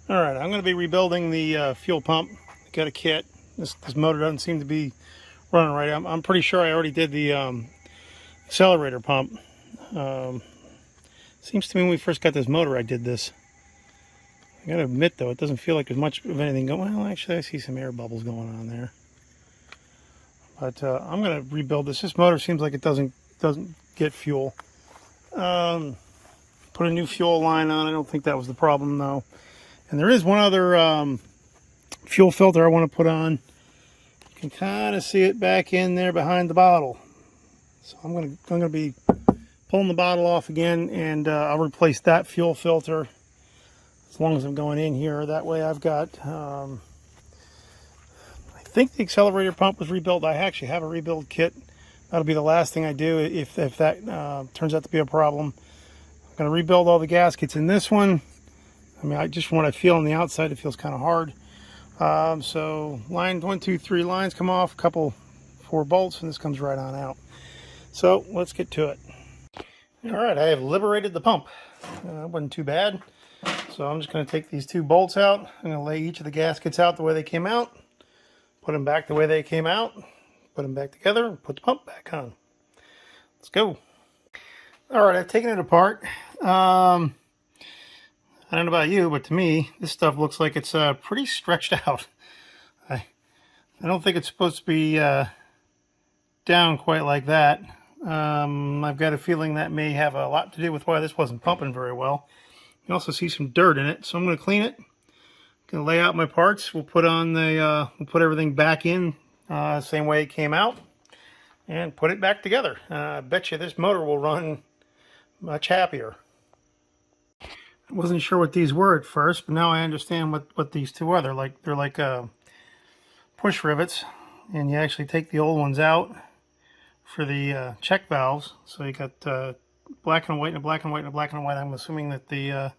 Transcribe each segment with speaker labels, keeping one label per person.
Speaker 1: All right, I'm going to be rebuilding the fuel pump. Got a kit. This motor doesn't seem to be running right. I'm pretty sure I already did the accelerator pump. Seems to me when we first got this motor, I did this. I got to admit though, it doesn't feel like there's much of anything going. Well, actually, I see some air bubbles going on there. But I'm going to rebuild this. This motor seems like it doesn't get fuel. Put a new fuel line on. I don't think that was the problem though. And there is one other fuel filter I want to put on. You can kind of see it back in there behind the bottle. So I'm going to be pulling the bottle off again, and I'll replace that fuel filter as long as I'm going in here. That way I've got, I think the accelerator pump was rebuilt. I actually have a rebuild kit. That'll be the last thing I do if that turns out to be a problem. I'm going to rebuild all the gaskets in this one. I mean, just from what I feel on the outside, it feels kind of hard. So line 1, 2, 3 lines come off, a couple 4 bolts, and this comes right on out. So let's get to it. All right, I have liberated the pump. It wasn't too bad. So I'm just going to take these 2 bolts out. I'm going to lay each of the gaskets out the way they came out, put them back the way they came out, put them back together, and put the pump back on. Let's go. All right, I've taken it apart. I don't know about you, but to me, this stuff looks like it's pretty stretched out. I don't think it's supposed to be down quite like that. I've got a feeling that may have a lot to do with why this wasn't pumping very well. You can also see some dirt in it, so I'm going to clean it. I'm going to lay out my parts. We'll put on the we'll put everything back in same way it came out, and put it back together. I bet you this motor will run much happier. I wasn't sure what these were at first, but now I understand what these 2 are. They're like push rivets, and you actually take the old ones out for the check valves. So you got black and white and a black and white and a black and white. I'm assuming that the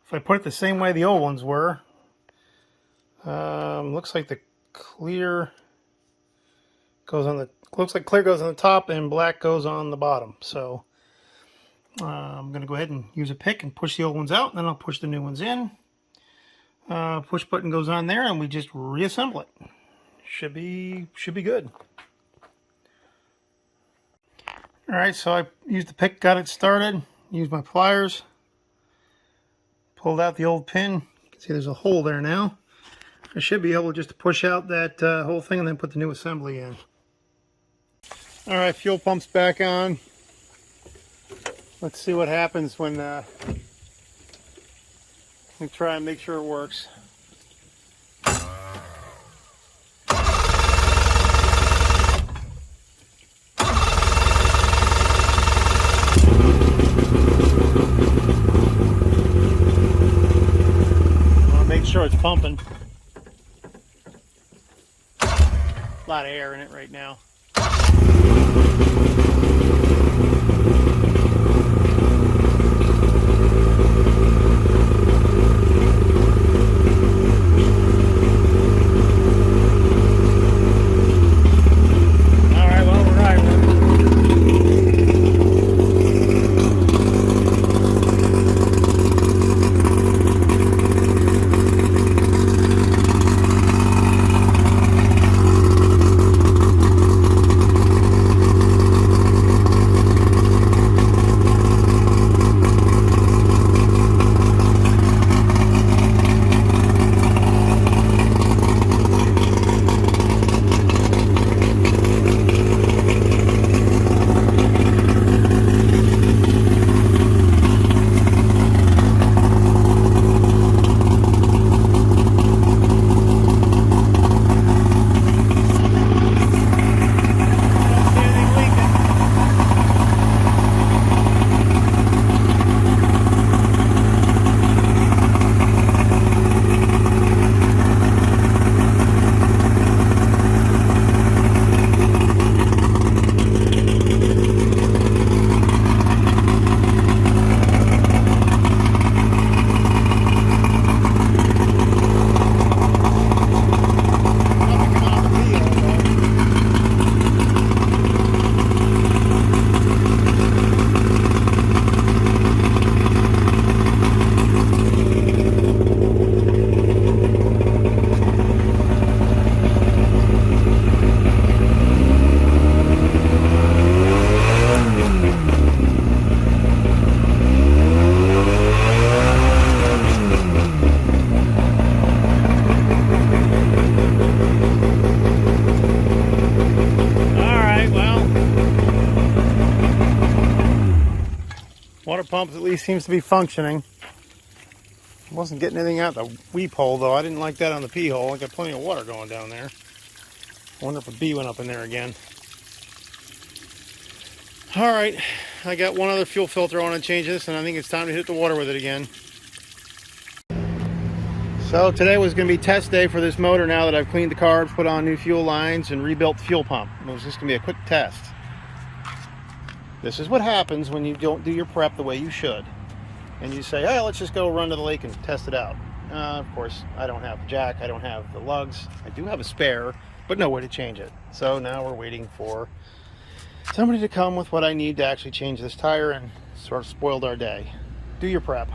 Speaker 1: if I put it the same way the old ones were, looks like the clear goes on the clear goes on the top and black goes on the bottom. So I'm going to go ahead and use a pick and push the old ones out, and then I'll push the new ones in. Push button goes on there, and we just reassemble it. Should be good. All right, so I used the pick, got it started, used my pliers, pulled out the old pin. You can see there's a hole there now. I should be able just to push out that whole thing and then put the new assembly in. All right, fuel pump's back on. Let's see what happens when we try and make sure it works. I'll make sure it's pumping. A lot of air in it right now. least seems to be functioning. Wasn't getting anything out the weep hole though. I didn't like that on the pee hole. I got plenty of water going down there. I wonder if a bee went up in there again. Alright, I got one other fuel filter I want to change this, and I think it's time to hit the water with it again. So today was going to be test day for this motor now that I've cleaned the carbs, put on new fuel lines, and rebuilt the fuel pump. It was just going to be a quick test. This is what happens when you don't do your prep the way you should. And you say, oh, let's just go run to the lake and test it out. Of course, I don't have the jack, I don't have the lugs. I do have a spare, but no way to change it. So now we're waiting for somebody to come with what I need to actually change this tire, and sort of spoiled our day. Do your prep.